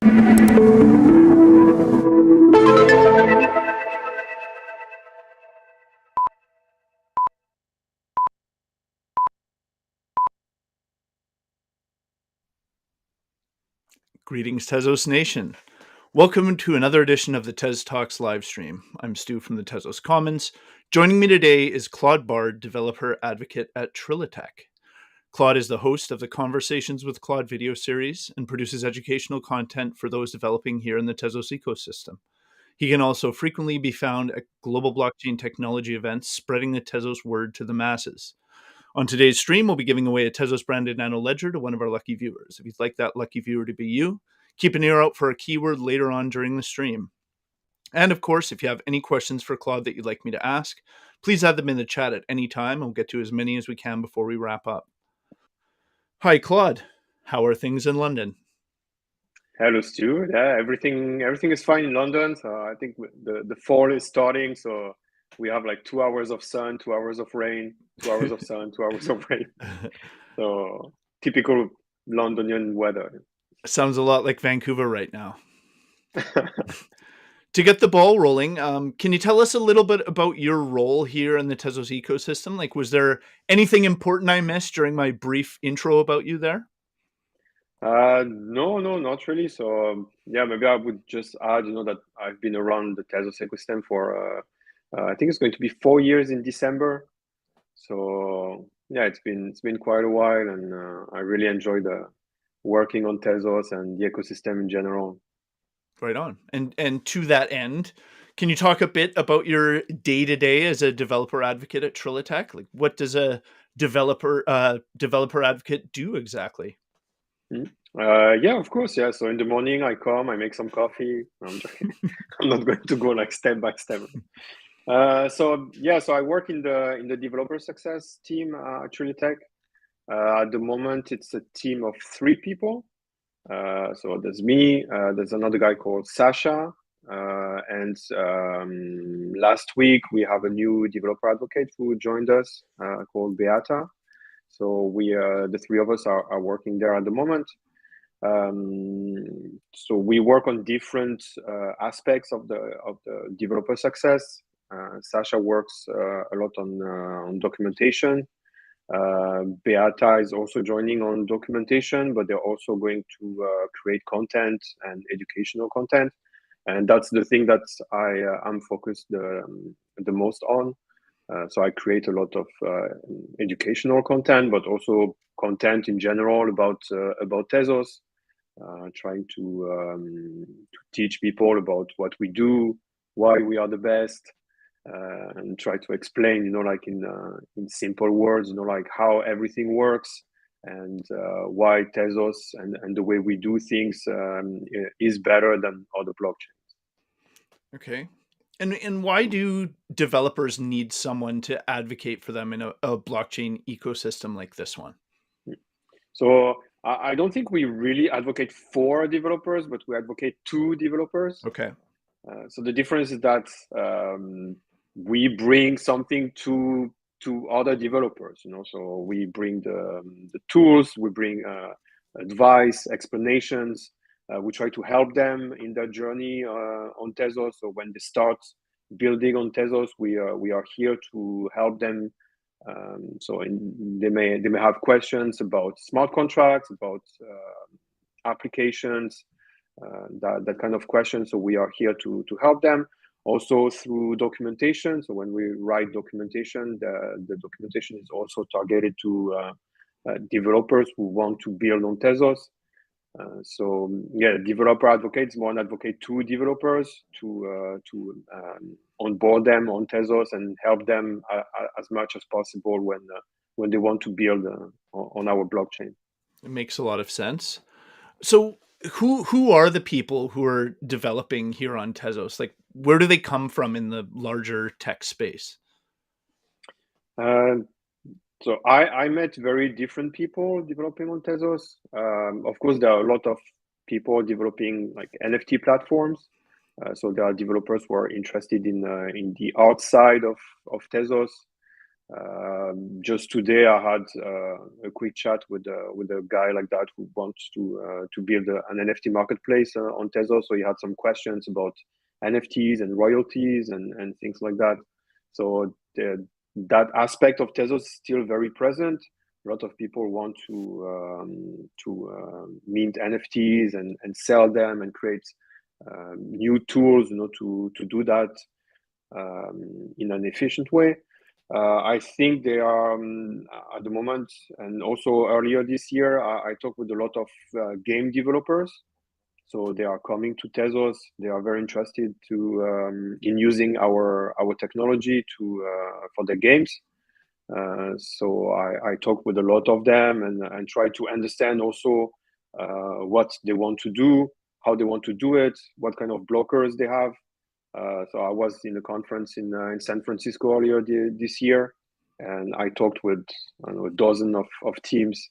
Greetings, Tezos Nation. Welcome to another edition of the TezTalks live stream. I'm Stu from the Tezos Commons. Joining me today is Claude Barde, developer advocate at TriliTech. Claude is the host of the Conversations with Claude video series and produces educational content for those developing here in the Tezos ecosystem. He can also frequently be found at global blockchain technology events, spreading the Tezos word to the masses. On today's stream, we'll be giving away a Tezos branded Nano Ledger to one of our lucky viewers. If you'd like that lucky viewer to be you, keep an ear out for a keyword later on during the stream. And of course, if you have any questions for Claude that you'd like me to ask, please add them in the chat at any time, and we'll get to as many as we can before we wrap up. Hi, Claude. How are things in London? Hello, Stu. Yeah, everything is fine in London. So I think the fall is starting. So we have like 2 hours of sun, 2 hours of rain, 2 hours of sun, 2 hours of rain. So typical Londonian weather. Sounds a lot like Vancouver right now. To get the ball rolling, can you tell us a little bit about your role here in the Tezos ecosystem? Like, was there anything important I missed during my brief intro about you there? No, not really. So yeah, maybe I would just add, that I've been around the Tezos ecosystem for I think it's going to be 4 years in December. So yeah, it's been quite a while, and I really enjoy working on Tezos and the ecosystem in general. Right on. And to that end, can you talk a bit about your day-to-day as a developer advocate at TriliTech? Like, what does a developer advocate do exactly? Yeah, of course. Yeah. So in the morning I come, I make some coffee. I'm not going to go like step by step. So I work in the developer success team at TriliTech. At the moment, it's a team of 3 people. So there's me, there's another guy called Sasha, and last week we have a new developer advocate who joined us called Beata. So the 3 of us are working there at the moment. So we work on different aspects of the developer success. Sasha works a lot on documentation. Beata is also joining on documentation, but they're also going to create content and educational content, and that's the thing that I'm focused the most on. So I create a lot of educational content, but also content in general about Tezos. Trying to teach people about what we do, why we are the best, and try to explain, like in simple words, like how everything works, and why Tezos and the way we do things is better than other blockchains. Okay. And why do developers need someone to advocate for them in a blockchain ecosystem like this one? So I don't think we really advocate for developers, but we advocate to developers. Okay. So the difference is that we bring something to other developers, so we bring the tools, we bring advice, explanations, we try to help them in their journey on Tezos. So when they start building on Tezos, we are here to help them. They may have questions about smart contracts, about applications, that kind of question. So we are here to help them. Also through documentation. So when we write documentation, the documentation is also targeted to developers who want to build on Tezos. So yeah, developer advocates more an advocate to developers to onboard them on Tezos and help them as much as possible when they want to build on our blockchain. It makes a lot of sense. So who are the people who are developing here on Tezos? Like, where do they come from in the larger tech space? So I met very different people developing on Tezos. Of course, there are a lot of people developing like NFT platforms. So there are developers who are interested in the art side of Tezos. Just today, I had a quick chat with a guy like that who wants to build an NFT marketplace on Tezos. So he had some questions about NFTs and royalties and things like that. So that aspect of Tezos is still very present. A lot of people want to mint NFTs and sell them and create new tools, to do that in an efficient way. I think they are at the moment, and also earlier this year, I talked with a lot of game developers. So they are coming to Tezos. They are very interested in using our technology for their games. So I talk with a lot of them and try to understand also what they want to do, how they want to do it, what kind of blockers they have. So I was in a conference in San Francisco earlier this year, and I talked with a dozen of teams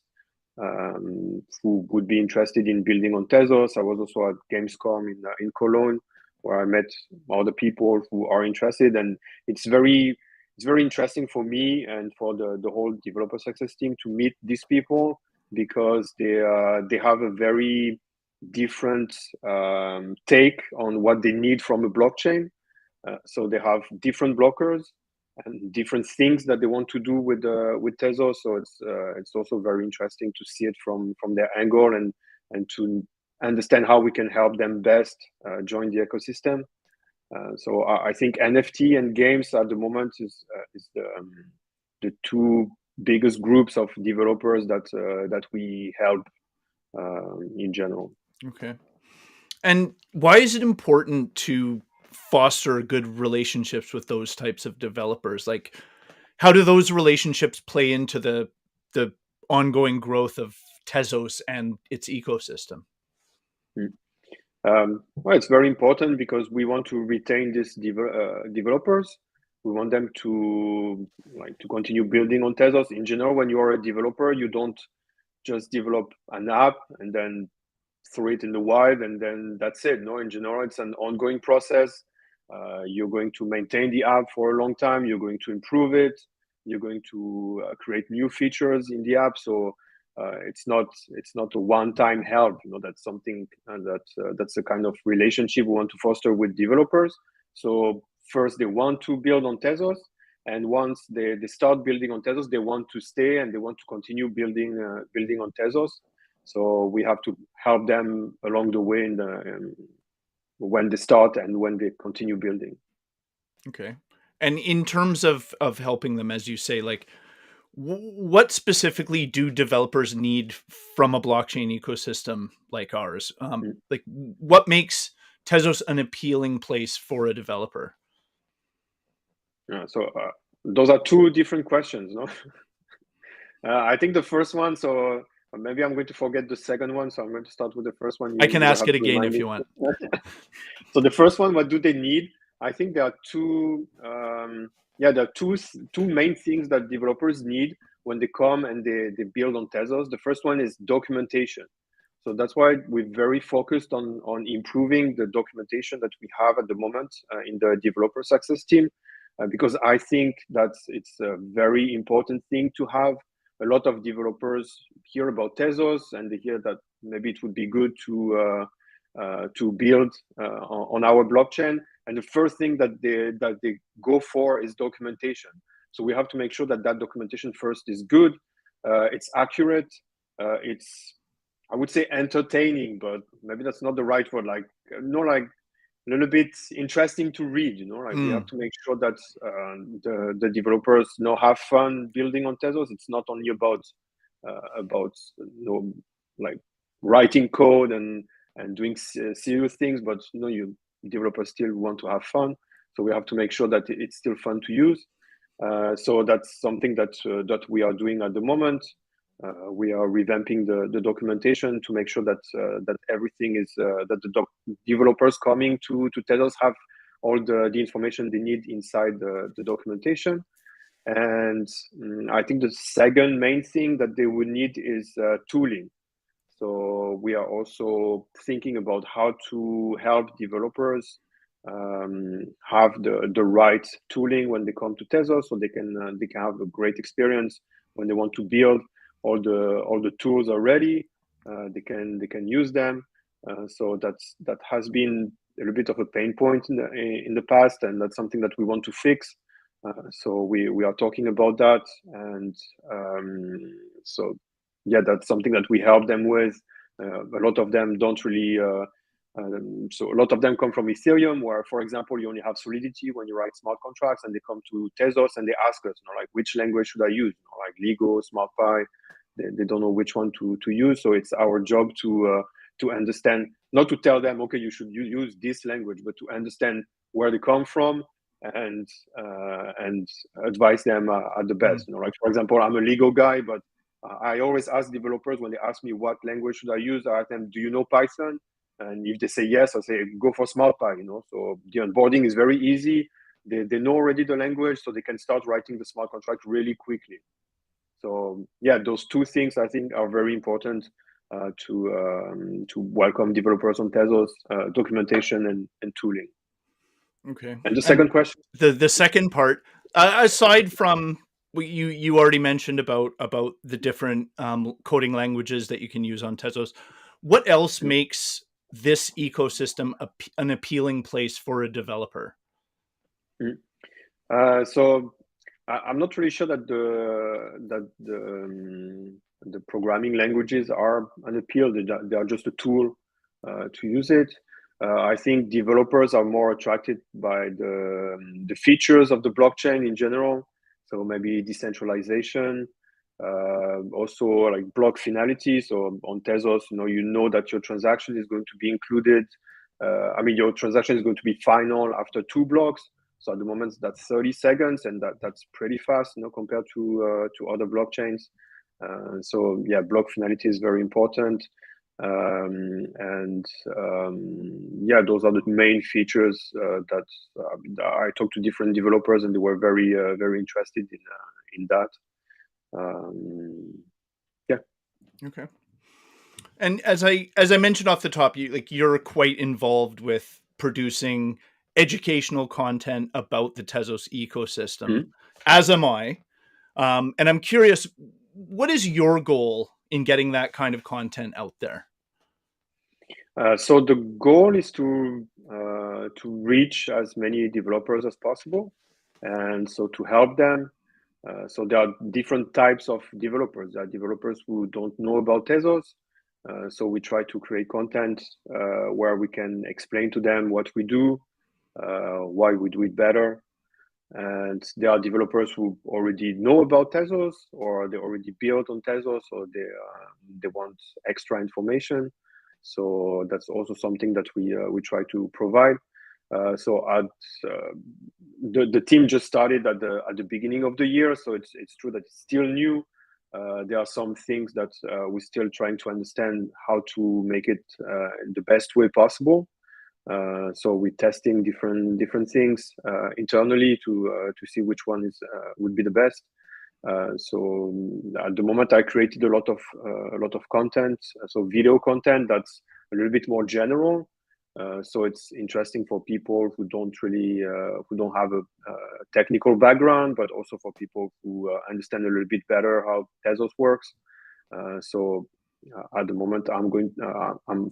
who would be interested in building on Tezos. I was also at Gamescom in Cologne, where I met other people who are interested, and it's very interesting for me and for the whole developer success team to meet these people, because they have a very different take on what they need from a blockchain. So they have different blockers and different things that they want to do with Tezos. So it's also very interesting to see it from their angle and to understand how we can help them best join the ecosystem. So I think NFT and games at the moment is the two biggest groups of developers that we help in general. Okay. And why is it important to foster good relationships with those types of developers? Like, how do those relationships play into the ongoing growth of Tezos and its ecosystem? Well, it's very important because we want to retain these developers. We want them to continue building on Tezos. In general, when you are a developer, you don't just develop an app and then throw it in the wild and then that's it. No, in general, it's an ongoing process. You're going to maintain the app for a long time. You're going to improve it. You're going to create new features in the app. So it's not a one-time help. That's something that's a kind of relationship we want to foster with developers. So first, they want to build on Tezos, and once they start building on Tezos, they want to stay and they want to continue building on Tezos. So we have to help them along the way when they start and when they continue building. Okay. And in terms of helping them, as you say, like, what specifically do developers need from a blockchain ecosystem like ours? Like, what makes Tezos an appealing place for a developer? So those are two different questions, no? I think the first one, so maybe I'm going to forget the second one, so I'm going to start with the first one. I can will ask have it to again remind if me. you want. So the first one, what do they need? I think there are two main things that developers need when they come and they build on Tezos. The first one is documentation. So that's why we're very focused on improving the documentation that we have at the moment in the developer success team, because I think that it's a very important thing to have. A lot of developers hear about Tezos and they hear that maybe it would be good to build on our blockchain. And the first thing that they go for is documentation. So we have to make sure that documentation first is good, it's accurate, it's, I would say, entertaining, but maybe that's not the right word. Like a little bit interesting to read. We have to make sure that the developers have fun building on Tezos. It's not only about like writing code and doing serious things, but you developers still want to have fun. So we have to make sure that it's still fun to use. So that's something that we are doing at the moment. We are revamping the documentation to make sure that everything is that the developers coming to Tezos have all the information they need inside the documentation. And I think the second main thing that they would need is tooling. So we are also thinking about how to help developers have the right tooling when they come to Tezos, so they can have a great experience when they want to build. All the tools are ready. They can use them. So that has been a little bit of a pain point in the past, and that's something that we want to fix. So we are talking about that, and so yeah, that's something that we help them with. A lot of them don't really. So a lot of them come from Ethereum, where, for example, you only have Solidity when you write smart contracts, and they come to Tezos and they ask us, like, which language should I use? Like Lego, SmartPy, they don't know which one to use. So it's our job to understand, not to tell them, okay, you should use this language, but to understand where they come from and advise them at the best. Like, for example, I'm a Lego guy, but I always ask developers when they ask me what language should I use, I ask them, do you know Python? And if they say yes, I say go for SmartPy. So the onboarding is very easy. They know already the language, so they can start writing the smart contract really quickly. So yeah, those two things I think are very important to welcome developers on Tezos: documentation and tooling. Okay. And the second question, the second part, aside from what you already mentioned about the different coding languages that you can use on Tezos, what else makes this ecosystem an appealing place for a developer? So I'm not really sure that the programming languages are an appeal. They are just a tool to use it. I think developers are more attracted by the features of the blockchain in general. So maybe decentralization, also like block finality. So on Tezos, you know that your transaction is going to be included. Your transaction is going to be final after 2 blocks. So at the moment, that's 30 seconds, and that's pretty fast, compared to other blockchains. So yeah, block finality is very important. Yeah, those are the main features that I talked to different developers, and they were very very interested in that. Yeah. Okay. And as I mentioned off the top, you're quite involved with producing educational content about the Tezos ecosystem, as am I. And I'm curious, what is your goal in getting that kind of content out there? So the goal is to reach as many developers as possible, and so to help them. So there are different types of developers. There are developers who don't know about Tezos. So we try to create content where we can explain to them what we do, why we do it better. And there are developers who already know about Tezos, or they already built on Tezos, or they want extra information. So that's also something that we try to provide. So the team just started at the beginning of the year, so it's true that it's still new. There are some things that we're still trying to understand how to make it the best way possible. So we're testing different things internally to see which one would be the best. So at the moment, I created a lot of content, so video content that's a little bit more general. So it's interesting for people who don't have a technical background, but also for people who understand a little bit better how Tezos works. So at the moment, I'm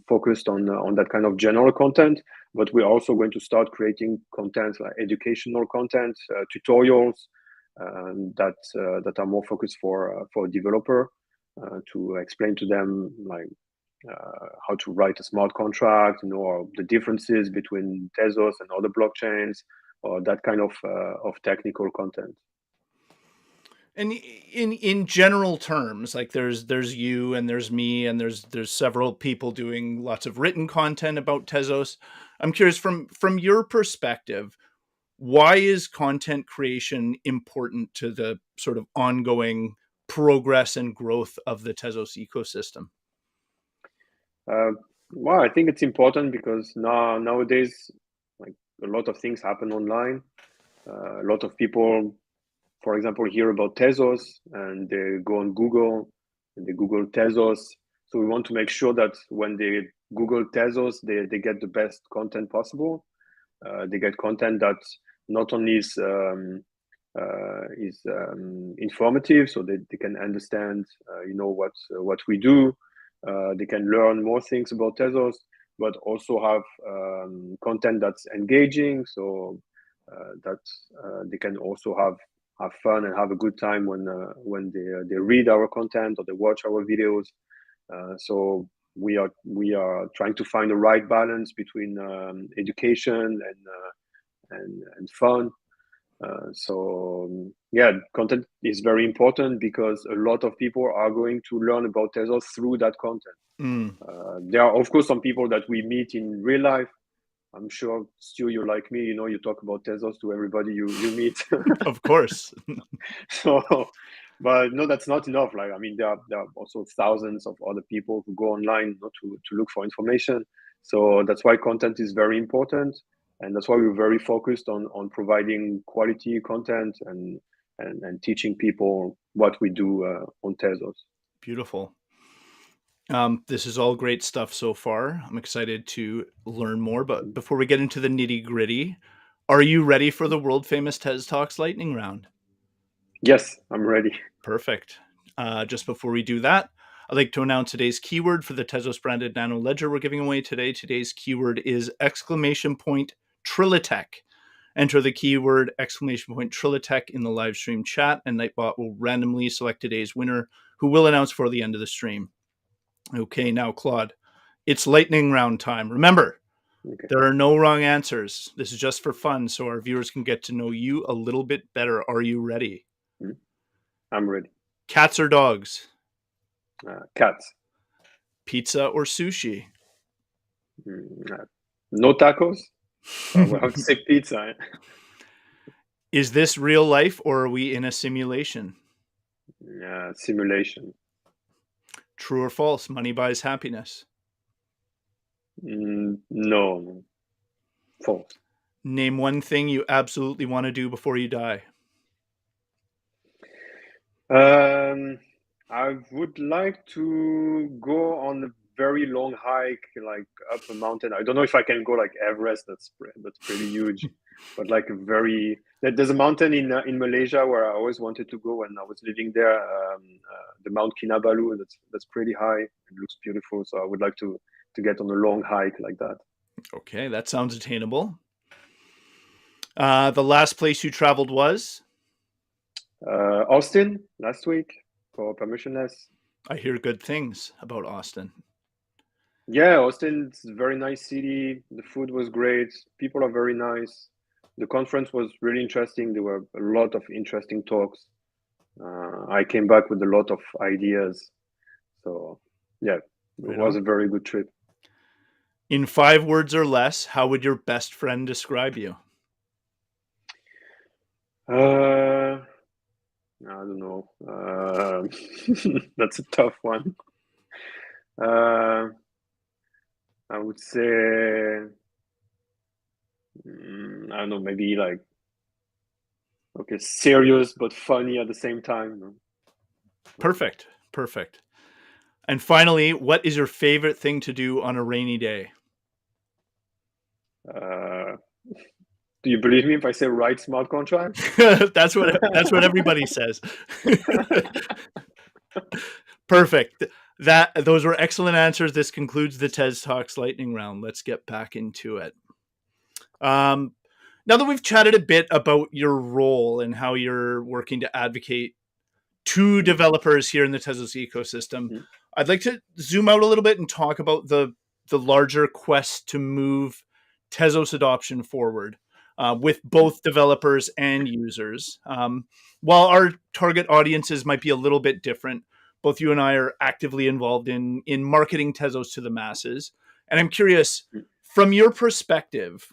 focused on that kind of general content, but we're also going to start creating content like educational content, tutorials that are more focused for a developer to explain to them like how to write a smart contract, or the differences between Tezos and other blockchains, or that kind of technical content. And in general terms, like there's you and there's me and there's several people doing lots of written content about Tezos. I'm curious, from your perspective, why is content creation important to the sort of ongoing progress and growth of the Tezos ecosystem? Well, I think it's important because nowadays, like, a lot of things happen online. A lot of people, for example, hear about Tezos and they go on Google and they Google Tezos. So we want to make sure that when they Google Tezos, they get the best content possible. They get content that not only is informative, so they can understand, what we do. They can learn more things about Tezos, but also have content that's engaging, so that they can also have fun and have a good time when they read our content or they watch our videos. So we are trying to find the right balance between education and fun. So yeah, content is very important because a lot of people are going to learn about Tezos through that content. There are, of course, some people that we meet in real life. I'm sure, Stu, you're like me, you talk about Tezos to everybody you meet. Of course. So, but no, that's not enough. Like, I mean, there are also thousands of other people who go online to look for information. So that's why content is very important. And that's why we're very focused on providing quality content and teaching people what we do on Tezos. Beautiful. This is all great stuff so far. I'm excited to learn more. But before we get into the nitty gritty, are you ready for the world famous TezTalks lightning round? Yes, I'm ready. Perfect. Just before we do that, I'd like to announce today's keyword for the Tezos branded Nano Ledger we're giving away today. Today's keyword is !TriliTech. Enter the keyword !TriliTech in the live stream chat, and Nightbot will randomly select today's winner, who will announce for the end of the stream. Okay, now, Claude, it's lightning round time. Remember, there are no wrong answers. This is just for fun, so our viewers can get to know you a little bit better. Are you ready? I'm ready. Cats or dogs? Cats. Pizza or sushi? No tacos. So we'll have to say pizza. Is this real life or are we in a simulation? Simulation. True or false? Money buys happiness. No. False. Name one thing you absolutely want to do before you die. I would like to go on a very long hike, like up a mountain. I don't know if I can go like Everest. That's pretty huge, but like there's a mountain in Malaysia where I always wanted to go when I was living there. The Mount Kinabalu. That's pretty high. It looks beautiful. So I would like to get on a long hike like that. Okay, that sounds attainable. The last place you traveled was? Austin last week for permissionless. I hear good things about Austin. Yeah, Austin's a very nice city. The food was great. People are very nice. The conference was really interesting. There were a lot of interesting talks. I came back with a lot of ideas. So yeah, it was a very good trip. In 5 words or less, how would your best friend describe you? I don't know. That's a tough one. I would say, I don't know, maybe like, okay, serious but funny at the same time. Perfect. And finally, what is your favorite thing to do on a rainy day? Do you believe me if I say write smart contracts? That's what everybody says. Perfect. Those were excellent answers. This concludes the TezTalks lightning round. Let's get back into it. Now that we've chatted a bit about your role and how you're working to advocate to developers here in the Tezos ecosystem, I'd like to zoom out a little bit and talk about the larger quest to move Tezos adoption forward with both developers and users. While our target audiences might be a little bit different, both you and I are actively involved in marketing Tezos to the masses. And I'm curious, from your perspective,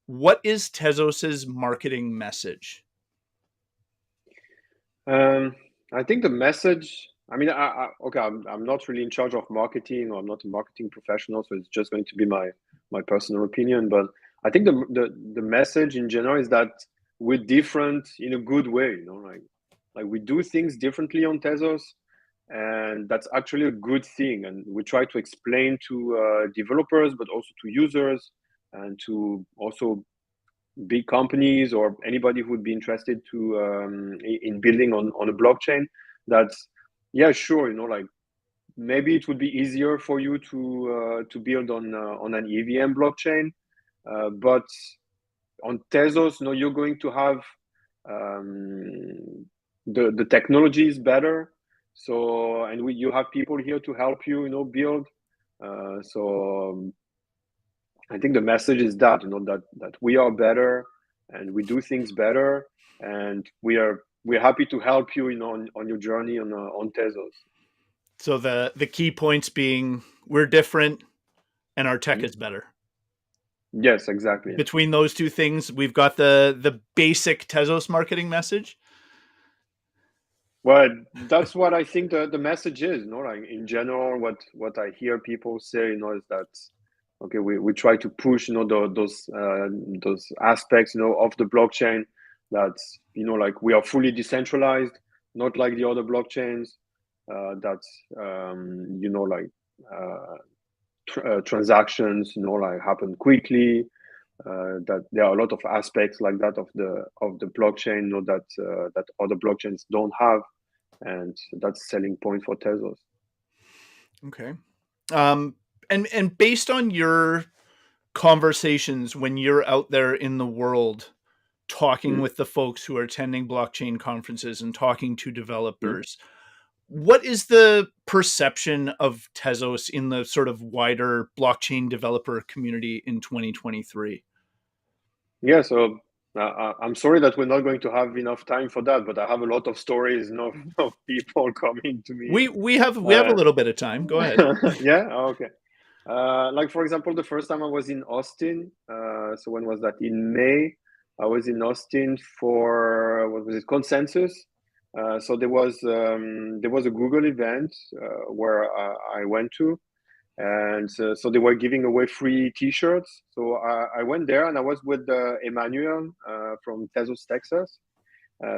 what is Tezos's marketing message? I think the message, I mean, I'm not really in charge of marketing, or I'm not a marketing professional, so it's just going to be my personal opinion. But I think the message in general is that we're different in a good way, like we do things differently on Tezos, and that's actually a good thing. And we try to explain to developers, but also to users, and to also big companies or anybody who would be interested to in building on a blockchain, that's yeah, sure, like maybe it would be easier for you to build on an EVM blockchain, but on Tezos, you're going to have the technology is better. So and you have people here to help you, build. So I think the message is that that we are better and we do things better, and we're happy to help you, on your journey on Tezos. So the key points being we're different and our tech is better. Yes, exactly. Between those two things, we've got the basic Tezos marketing message. Well, that's what I think the message is, like in general, what I hear people say, is that okay, we try to push, those aspects, of the blockchain, that's like we are fully decentralized, not like the other blockchains. That's like transactions, like happen quickly. That there are a lot of aspects like that of the blockchain, that other blockchains don't have, and that's selling point for Tezos. Okay. And based on your conversations when you're out there in the world talking Mm-hmm. with the folks who are attending blockchain conferences and talking to Mm-hmm. developers, what is the perception of Tezos in the sort of wider blockchain developer community in 2023? Yeah, so I'm sorry that we're not going to have enough time for that, but I have a lot of stories, of people coming to me. We have a little bit of time. Go ahead. Yeah, okay. Like for example, the first time I was in Austin. So when was that? In May, I was in Austin for what was it? Consensus. So there was a Google event where I went to, and so they were giving away free T-shirts. So I went there, and I was with Emmanuel from Tezos, Texas.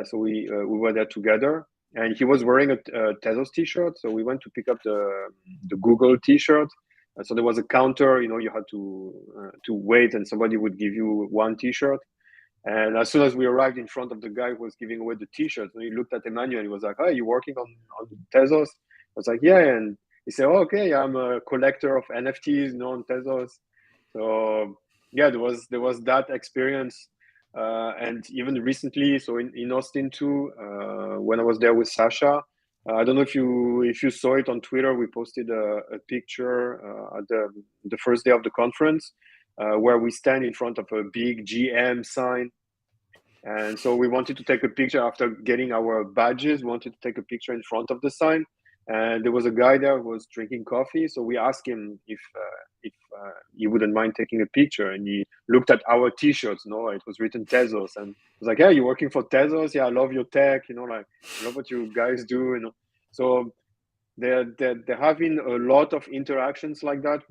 So we were there together, and he was wearing a Tezos T-shirt. So we went to pick up the Google T-shirt. So there was a counter. You had to wait, and somebody would give you one T-shirt. And as soon as we arrived in front of the guy who was giving away the T-shirts, he looked at Emmanuel. He was like, "Hey, you working on Tezos?" I was like, "Yeah." And he said, "Oh, okay, I'm a collector of NFTs, on Tezos." So yeah, there was that experience, and even recently, so in Austin too, when I was there with Sasha. I don't know if you saw it on Twitter. We posted a picture at the first day of the conference, where we stand in front of a big GM sign. And so we wanted to take a picture after getting our badges. We wanted to take a picture in front of the sign. And there was a guy there who was drinking coffee. So we asked him if he wouldn't mind taking a picture. And he looked at our T-shirts. It was written Tezos. And he was like, "Yeah, you're working for Tezos? Yeah, I love your tech. Like I love what you guys do. So they're having a lot of interactions like that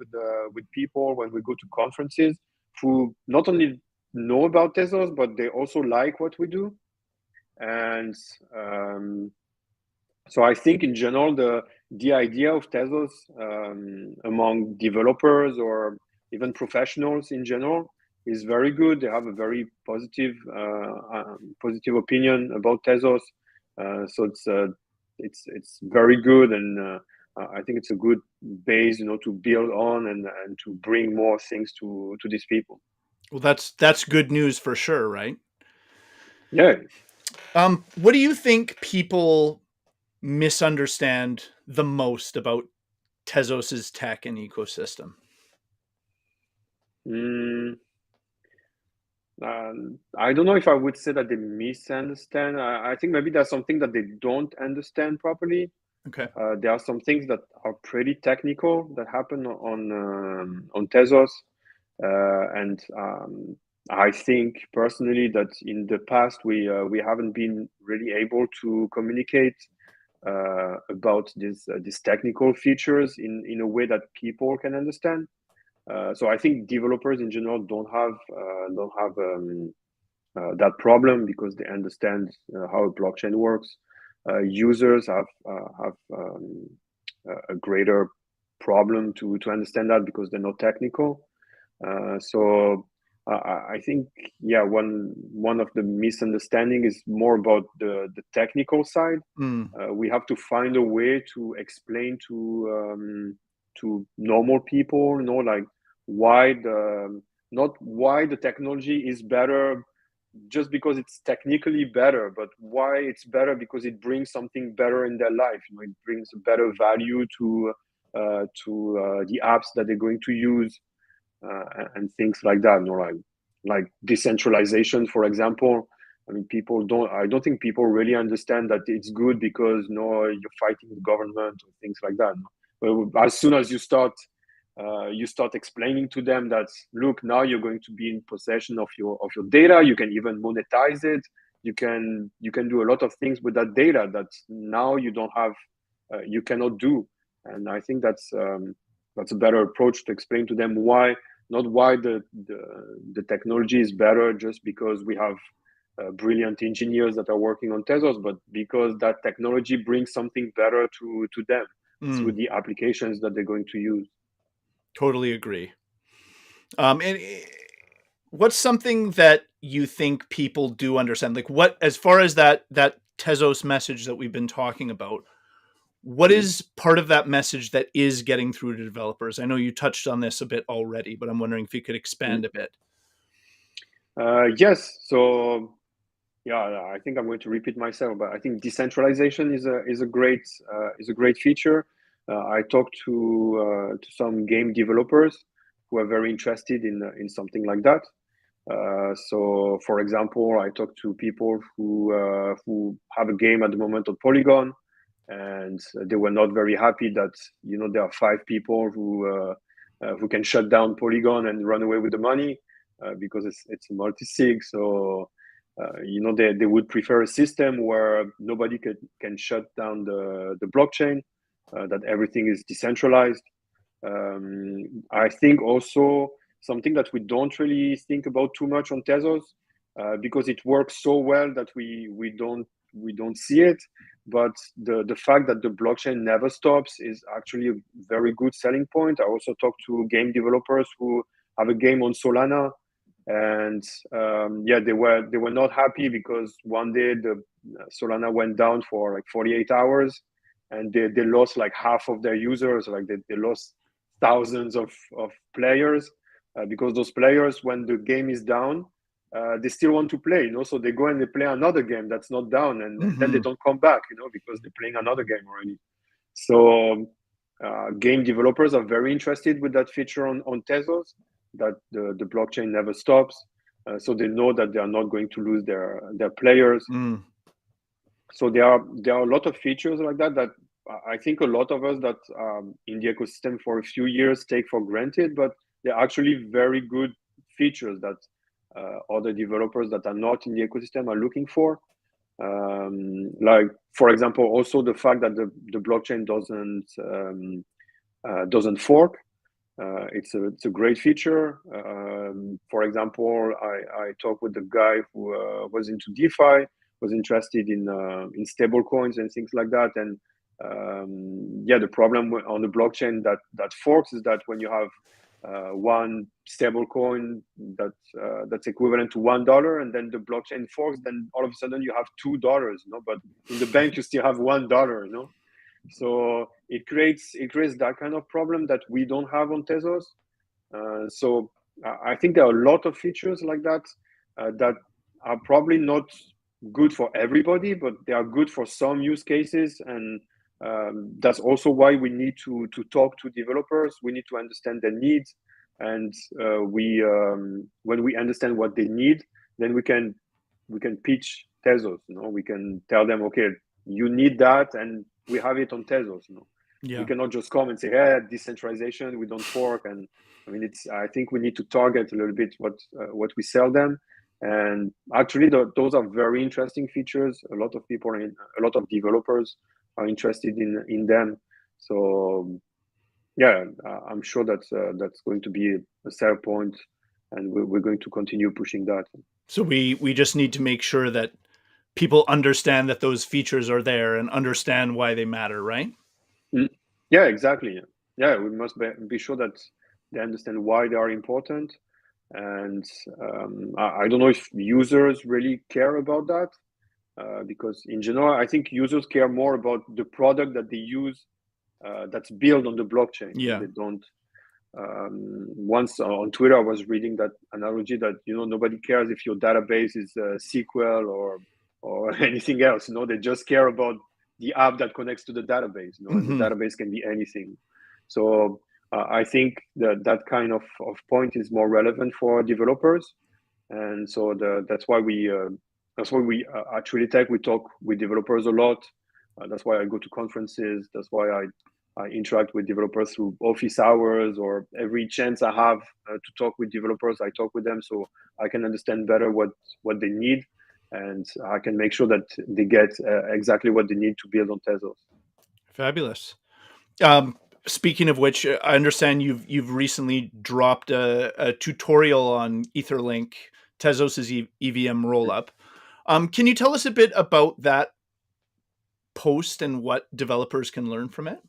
with people when we go to conferences, who not only know about Tezos, but they also like what we do. And so I think in general, the idea of Tezos among developers or even professionals in general is very good. They have a very positive opinion about Tezos. So it's very good, and I think it's a good base, to build on and to bring more things to these people. Well, that's good news for sure, right? Yeah. What do you think people misunderstand the most about Tezos's tech and ecosystem? Mm, I don't know if I would say that they misunderstand. I think maybe there's something that they don't understand properly. Okay. There are some things that are pretty technical that happen on Tezos, and I think personally that in the past we haven't been really able to communicate about these technical features in a way that people can understand. So I think developers in general don't have that problem because they understand how a blockchain works. Users have a greater problem to understand that because they're not technical. So I think, yeah, one of the misunderstanding is more about the technical side. Mm. We have to find a way to explain to normal people, like why the not why the technology is better just because it's technically better, but why it's better because it brings something better in their life. It brings a better value to the apps that they're going to use, and things like that. Like decentralization, for example. I mean, I don't think people really understand that it's good because you're fighting the government or things like that. But as soon as you start explaining to them that, look, now you're going to be in possession of your data. You can even monetize it. You can do a lot of things with that data that now you don't have, you cannot do. And I think that's a better approach to explain to them why, not why the technology is better just because we have brilliant engineers that are working on Tezos, but because that technology brings something better to them through Mm. the applications that they're going to use. Totally agree. And what's something that you think people do understand? Like, what, as far as that Tezos message that we've been talking about, what Mhm. is part of that message that is getting through to developers? I know you touched on this a bit already, but I'm wondering if you could expand Mhm. a bit. Yes. So yeah, I think I'm going to repeat myself, but I think decentralization is a great feature. I talked to some game developers who are very interested in something like that. So, for example, I talked to people who have a game at the moment on Polygon, and they were not very happy that there are five people who can shut down Polygon and run away with the money, because it's a multi-sig. So they would prefer a system where nobody can shut down the blockchain, that everything is decentralized. I think also something that we don't really think about too much on Tezos, because it works so well that we don't see it. But the fact that the blockchain never stops is actually a very good selling point. I also talked to game developers who have a game on Solana, and yeah, they were not happy because one day the Solana went down for like 48 hours, and they lost like half of their users. Like they lost thousands of players, because those players, when the game is down, they still want to play, so they go and they play another game that's not down, and then they Mm-hmm. don't come back, because they're playing another game already. So game developers are very interested with that feature on Tezos, that the blockchain never stops. So they know that they are not going to lose their players. Mm. So there are a lot of features like that I think a lot of us that in the ecosystem for a few years take for granted, but they're actually very good features that other developers that are not in the ecosystem are looking for. Like, for example, also the fact that the blockchain doesn't fork. It's a great feature. For example, I talked with the guy who was into DeFi, was interested in stable coins and things like that. And yeah, the problem on the blockchain that forks is that when you have one stable coin that's equivalent to $1, and then the blockchain forks, then all of a sudden you have $2, but in the bank you still have $1. So it creates that kind of problem that we don't have on Tezos. So I think there are a lot of features like that that are probably not good for everybody, but they are good for some use cases. And that's also why we need to talk to developers. We need to understand their needs, and when we understand what they need, then we can pitch Tezos. We can tell them, okay, you need that, and we have it on Tezos. We Yeah. cannot just come and say, "Hey, decentralization, we don't fork." And I mean, I think we need to target a little bit what we sell them. And actually, those are very interesting features. A lot of people, a lot of developers are interested in them. So yeah, I'm sure that's going to be a sell point, and we're going to continue pushing that. So we just need to make sure that people understand that those features are there and understand why they matter, right? Mm. Yeah, exactly. Yeah, we must be sure that they understand why they are important. And I don't know if users really care about that, because in general, I think users care more about the product that they use that's built on the blockchain. Yeah. They don't. Once on Twitter, I was reading that analogy that nobody cares if your database is SQL or anything else. They just care about the app that connects to the database. And the database can be anything. So I think that kind of point is more relevant for developers, and so that's why we at TriliTech we talk with developers a lot. That's why I go to conferences. That's why I interact with developers through office hours, or every chance I have to talk with developers, I talk with them so I can understand better what they need, and I can make sure that they get exactly what they need to build on Tezos. Fabulous. Speaking of which, I understand you've recently dropped a tutorial on Etherlink, Tezos' EVM Rollup. Can you tell us a bit about that post and what developers can learn from it?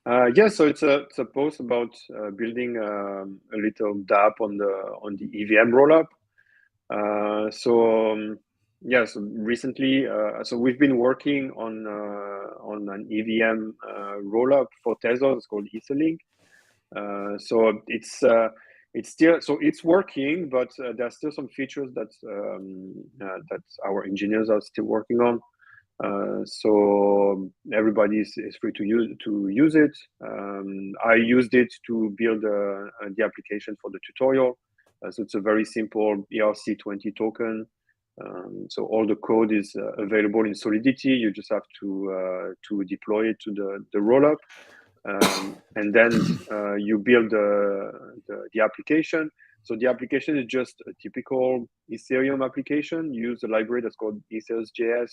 Yeah, so it's a post about building a little dApp on the EVM rollup. So recently, so we've been working on an EVM rollup for Tezos. It's called Etherlink. So it's working, but there's still some features that our engineers are still working on. So everybody is free to use it. I used it to build the application for the tutorial. So it's a very simple ERC20 token. So all the code is available in Solidity. You just have to deploy it to the rollup, and then you build the application. So the application is just a typical Ethereum application. You use a library that's called Ethers.js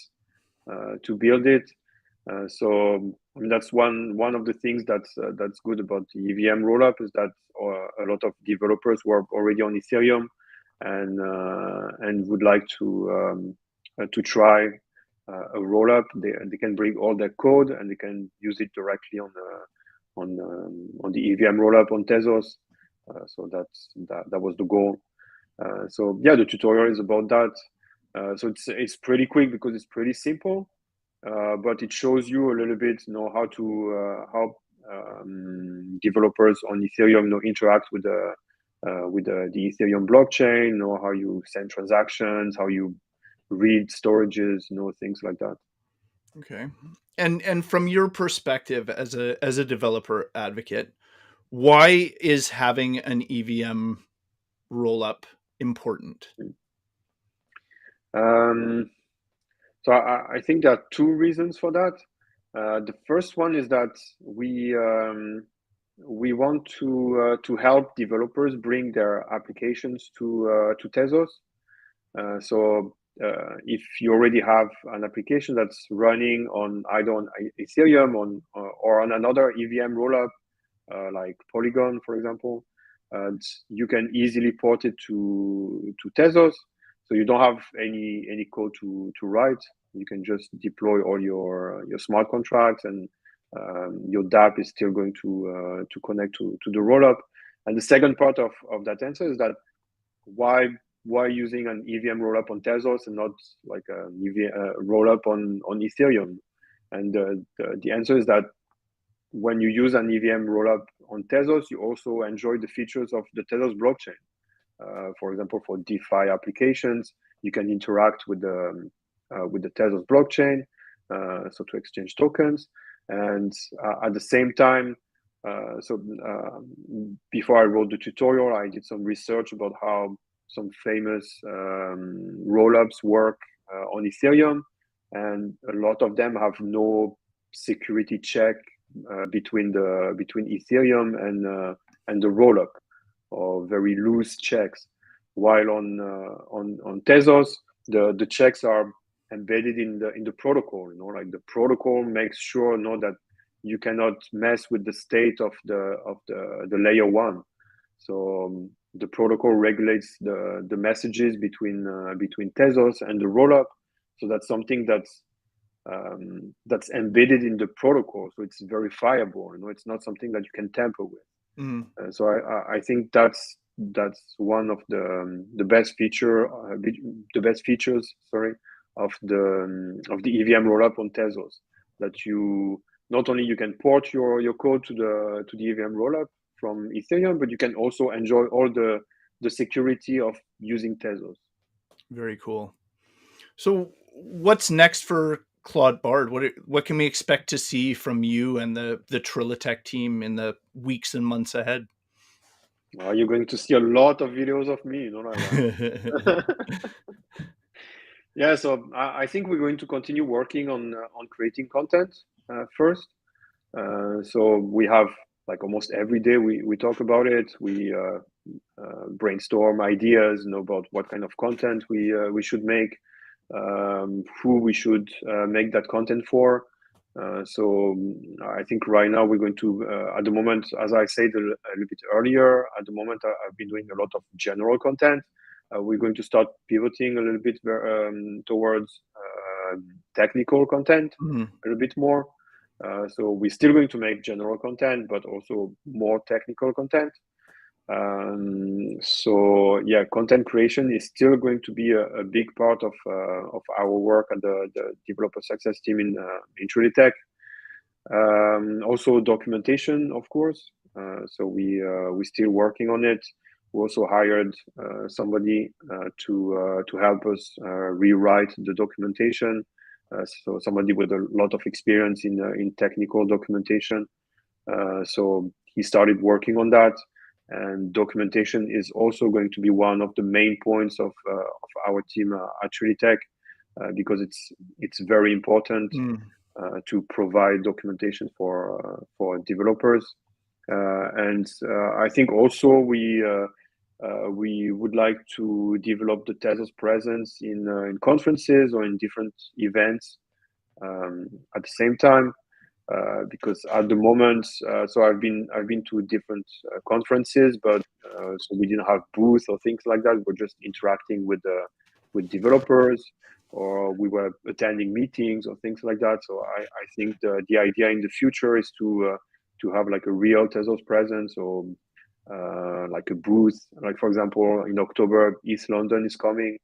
to build it. So that's one of the things that's good about the EVM rollup, is that a lot of developers who are already on Ethereum and would like to try a rollup, they can bring all their code and they can use it directly on the EVM rollup on Tezos. So that was the goal. So yeah, the tutorial is about that. So it's pretty quick because it's pretty simple, but it shows you a little bit, how developers on Ethereum, interact with the Ethereum blockchain, how you send transactions, how you read storages, things like that. Okay. And from your perspective as a developer advocate, why is having an EVM rollup important? So I think there are two reasons for that. The first one is that we want to help developers bring their applications to Tezos. So if you already have an application that's running on either on Ethereum or on another EVM rollup, like Polygon, for example, you can easily port it to Tezos. So you don't have any code to write. You can just deploy all your smart contracts, and your dApp is still going to connect to the rollup. And the second part of that answer is that why using an EVM rollup on Tezos and not like an EVM rollup on Ethereum? And the answer is that when you use an EVM rollup on Tezos, you also enjoy the features of the Tezos blockchain. For example, for DeFi applications, you can interact with the Tezos blockchain, so to exchange tokens. And at the same time, before I wrote the tutorial, I did some research about how some famous rollups work on Ethereum, and a lot of them have no security check between Ethereum and the rollup, or very loose checks. While on Tezos, the checks are embedded in the protocol. Like the protocol makes sure that you cannot mess with the state of the layer one. So the protocol regulates the messages between Tezos and the rollup. So that's something that's embedded in the protocol. So it's verifiable. It's not something that you can tamper with. Mm. So I think that's that's one of the best features, sorry, of the EVM rollup on Tezos. That you not only you can port your code to the EVM rollup from Ethereum, but you can also enjoy all the security of using Tezos. Very cool. So what's next for Claude Barde? What can we expect to see from you and the TriliTech team in the weeks and months ahead? You're going to see a lot of videos of me, like that. Yeah, so I think we're going to continue working on creating content first. So we have like almost every day we talk about it. We brainstorm ideas, about what kind of content we should make, who we should make that content for. So I think right now we're going to, at the moment, as I said a little bit earlier, at the moment I've been doing a lot of general content. We're going to start pivoting a little bit towards technical content Mhm. a little bit more. So we're still going to make general content, but also more technical content. So yeah, content creation is still going to be a big part of our work at the developer success team in TriliTech. Also documentation, of course. So we're still working on it. We also hired somebody to help us rewrite the documentation. So somebody with a lot of experience in technical documentation. So he started working on that, and documentation is also going to be one of the main points of our team at TriliTech, because it's very important Mm. to provide documentation for developers. And I think also we would like to develop the Tezos presence in conferences or in different events at the same time. Because at the moment, so I've been to different conferences, but so we didn't have booths or things like that. We're just interacting with developers, or we were attending meetings or things like that. So I think the idea in the future is to have like a real Tezos presence, or like a booth. Like for example, in October, East London is coming.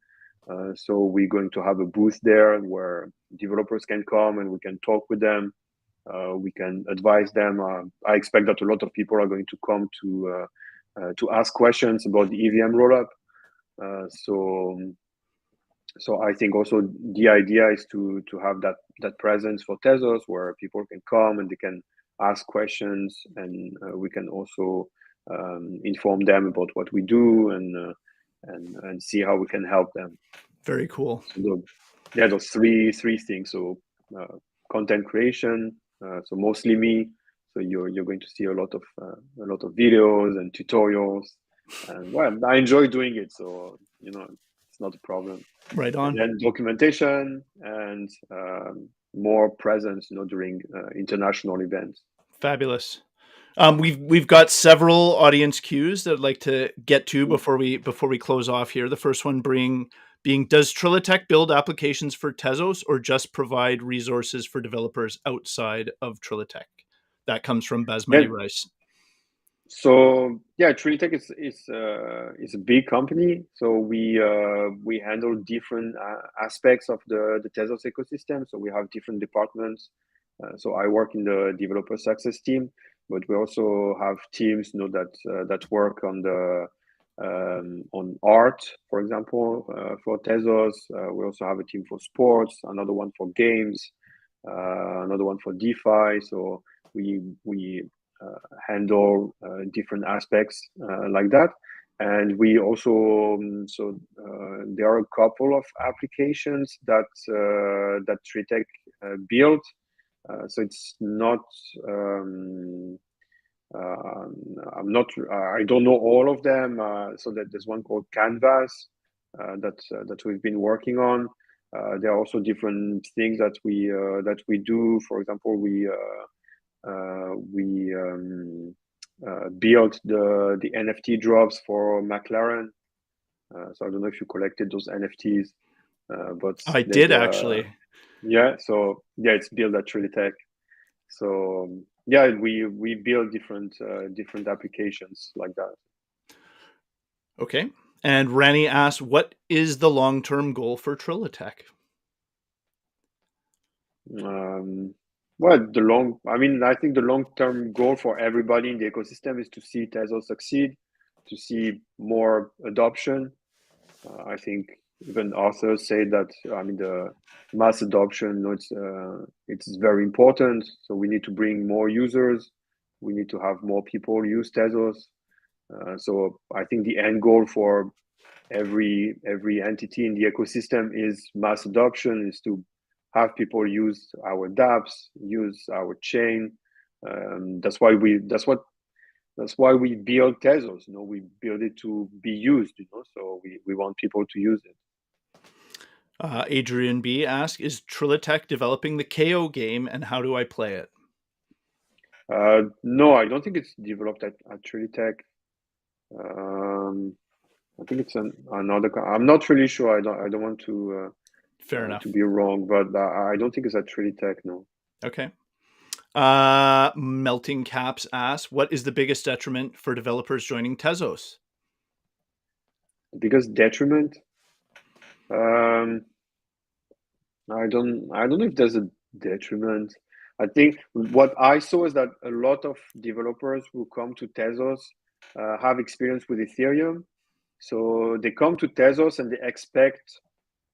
So we're going to have a booth there where developers can come and we can talk with them. We can advise them. I expect that a lot of people are going to come to ask questions about the EVM rollup. So I think also the idea is to have that presence for Tezos, where people can come and they can ask questions, and we can also inform them about what we do, and see how we can help them. Very cool. So those three things. So content creation. So mostly me. So you're going to see a lot of videos and tutorials, and well, I enjoy doing it. So it's not a problem. Right And on. then documentation and more presence, during international events. Fabulous. We've got several audience cues that I'd like to get to before we close off here. The first one being does TriliTech build applications for Tezos or just provide resources for developers outside of TriliTech? That comes from Yeah. Basmati Rice. So yeah, TriliTech is a big company. So we handle different aspects of the Tezos ecosystem. So we have different departments. So I work in the developer success team, but we also have teams, that work on art, for example, for Tezos. We also have a team for sports, another one for games, another one for DeFi. So we handle different aspects like that. And we also there are a couple of applications that TriliTech built. So it's not. I don't know all of them. So that there's one called Canvas that we've been working on. There are also different things that we do. For example, we built the NFT drops for McLaren. So I don't know if you collected those NFTs, but I there's did actually. so it's built at TriliTech. So yeah, we build different applications like that. Okay. And Rani asks, what is the long-term goal for TriliTech? Um, I think the long-term goal for everybody in the ecosystem is to see Tezos succeed, to see more adoption. I think even authors say that, the mass adoption, it's very important. So we need to bring more users. We need to have more people use Tezos. So I think the end goal for every entity in the ecosystem is mass adoption, is to have people use our dApps, use our chain. That's why we build Tezos. We build it to be used. So we want people to use it. Adrian B asks, is TriliTech developing the KO game and how do I play it? No, I don't think it's developed at TriliTech. I think it's another. I'm not really sure. I don't want Fair enough. to be wrong, but I don't think it's at TriliTech. No. Okay. Melting Caps asks, what is the biggest detriment for developers joining Tezos? The biggest detriment. Um, I don't know if there's a detriment. I think what I saw is that a lot of developers who come to Tezos have experience with Ethereum. So they come to Tezos and they expect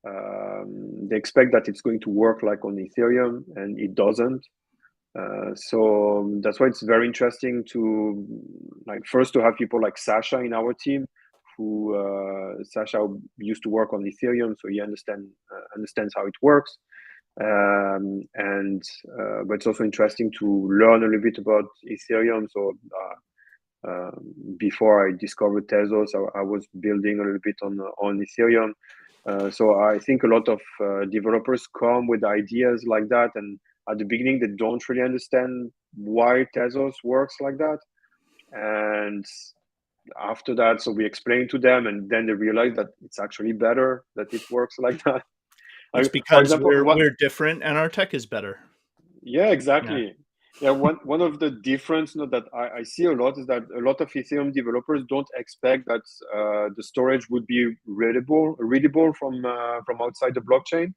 that it's going to work like on Ethereum, and it doesn't. So that's why it's very interesting to first to have people like Sasha in our team, who Sasha used to work on Ethereum, so he understands how it works. But it's also interesting to learn a little bit about Ethereum. So before I discovered Tezos, I was building a little bit on Ethereum. So I think a lot of developers come with ideas like that, and at the beginning they don't really understand why Tezos works like that. And after that, so we explain to them, and then they realize that it's actually better that it works like that. It's For because example, we're different and our tech is better. yeah, exactly. Yeah, one of the difference that I see a lot is that a lot of Ethereum developers don't expect that the storage would be readable from outside the blockchain.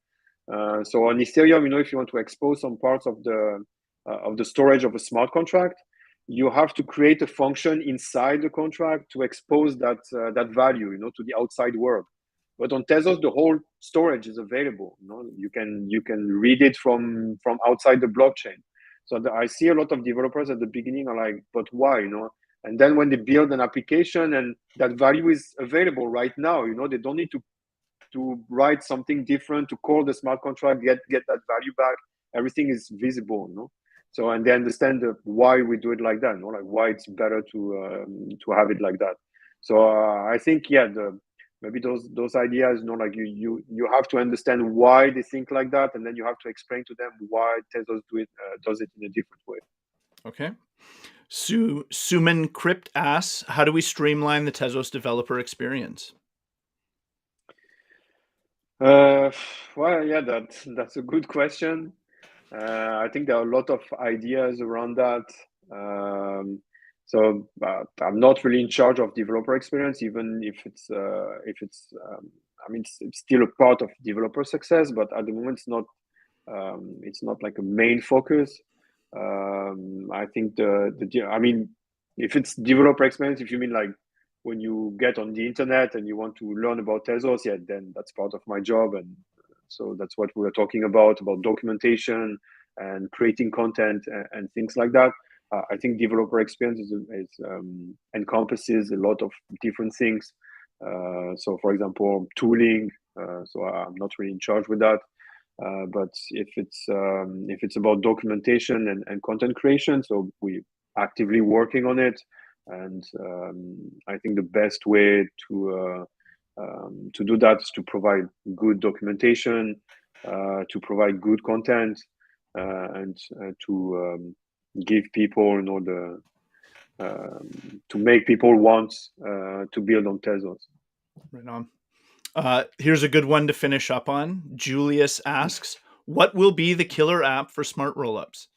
So on Ethereum, if you want to expose some parts of the storage of a smart contract, you have to create a function inside the contract to expose that value, to the outside world. But on Tezos, the whole storage is available. You can read it from outside the blockchain. So I see a lot of developers at the beginning are like, but why? And then when they build an application and that value is available right now, they don't need to write something different to call the smart contract, get that value back. Everything is visible. So, and they understand why we do it like that. Like why it's better to have it like that. So I think maybe those ideas, like you have to understand why they think like that, and then you have to explain to them why Tezos does it in a different way. Okay. Suman Crypt asks, how do we streamline the Tezos developer experience? Well, yeah, that's a good question. I think there are a lot of ideas around that. So I'm not really in charge of developer experience, even if it's it's still a part of developer success, but at the moment it's not like a main focus. I think if it's developer experience, if you mean like when you get on the internet and you want to learn about Tezos, yeah, then that's part of my job, and so that's what we were talking about documentation and creating content and things like that. I think developer experience encompasses a lot of different things. So, for example, tooling. So I'm not really in charge with that. But if it's about documentation and content creation, so we actively working on it. And I think the best way to do that is to provide good documentation, to provide good content, and to give people, to make people want to build on Tezos. Right on. Here's a good one to finish up on. Julius asks, what will be the killer app for smart rollups?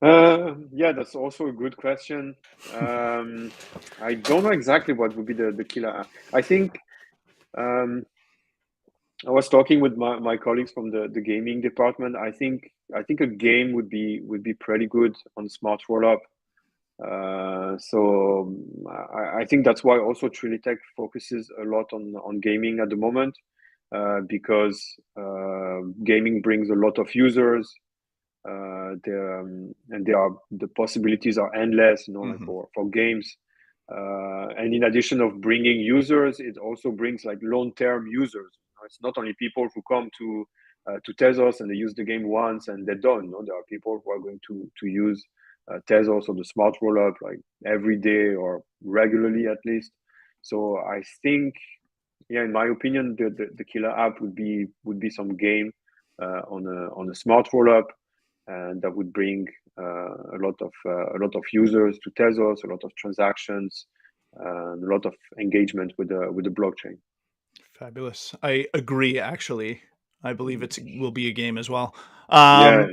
Yeah, that's also a good question. I don't know exactly what would be the killer app. I think um, I was talking with my colleagues from the gaming department. I think a game would be pretty good on smart rollup. So I think that's why also TriliTech focuses a lot on gaming at the moment, because gaming brings a lot of users. And the possibilities are endless, like Hmm. for games. And in addition of bringing users, it also brings like long-term users. It's not only people who come to Tezos and they use the game once and they're done. No, there are people who are going to use Tezos or the smart rollup like every day or regularly at least. So I think, yeah, in my opinion, the killer app would be some game on a smart rollup, and that would bring a lot of users to Tezos, a lot of transactions, and a lot of engagement with the blockchain. Fabulous. I agree. Actually, I believe it will be a game as well. Yeah.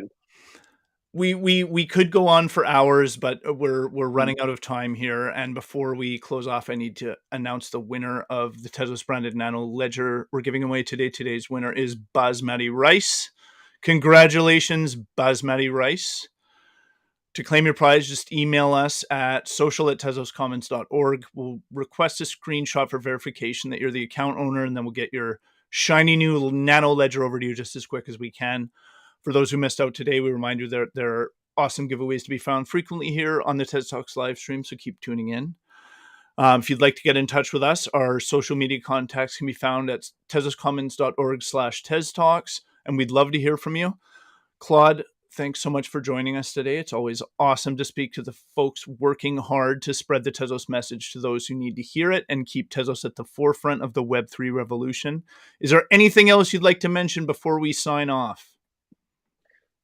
We could go on for hours, but we're Mm. running out of time here. And before we close off, I need to announce the winner of the Tezos branded Nano Ledger we're giving away today. Today's winner is Basmati Rice. Congratulations, Basmati Rice. To claim your prize, just email us at social@tezoscommons.org. We'll request a screenshot for verification that you're the account owner, and then we'll get your shiny new Nano Ledger over to you just as quick as we can. For those who missed out today, we remind you that there are awesome giveaways to be found frequently here on the TezTalks live stream, so keep tuning in. If you'd like to get in touch with us, our social media contacts can be found at tezoscommons.org/TezTalks, and we'd love to hear from you. Claude, thanks so much for joining us today. It's always awesome to speak to the folks working hard to spread the Tezos message to those who need to hear it and keep Tezos at the forefront of the Web3 revolution. Is there anything else you'd like to mention before we sign off?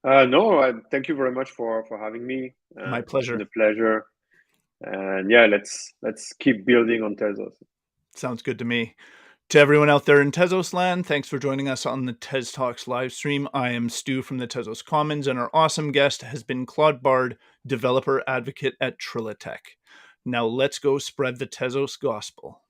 No, thank you very much for having me. My It's been pleasure. a pleasure. And yeah, let's keep building on Tezos. Sounds good to me. To everyone out there in Tezos land, thanks for joining us on the TezTalks live stream. I am Stu from the Tezos Commons, and our awesome guest has been Claude Barde, developer advocate at TriliTech. Now let's go spread the Tezos gospel.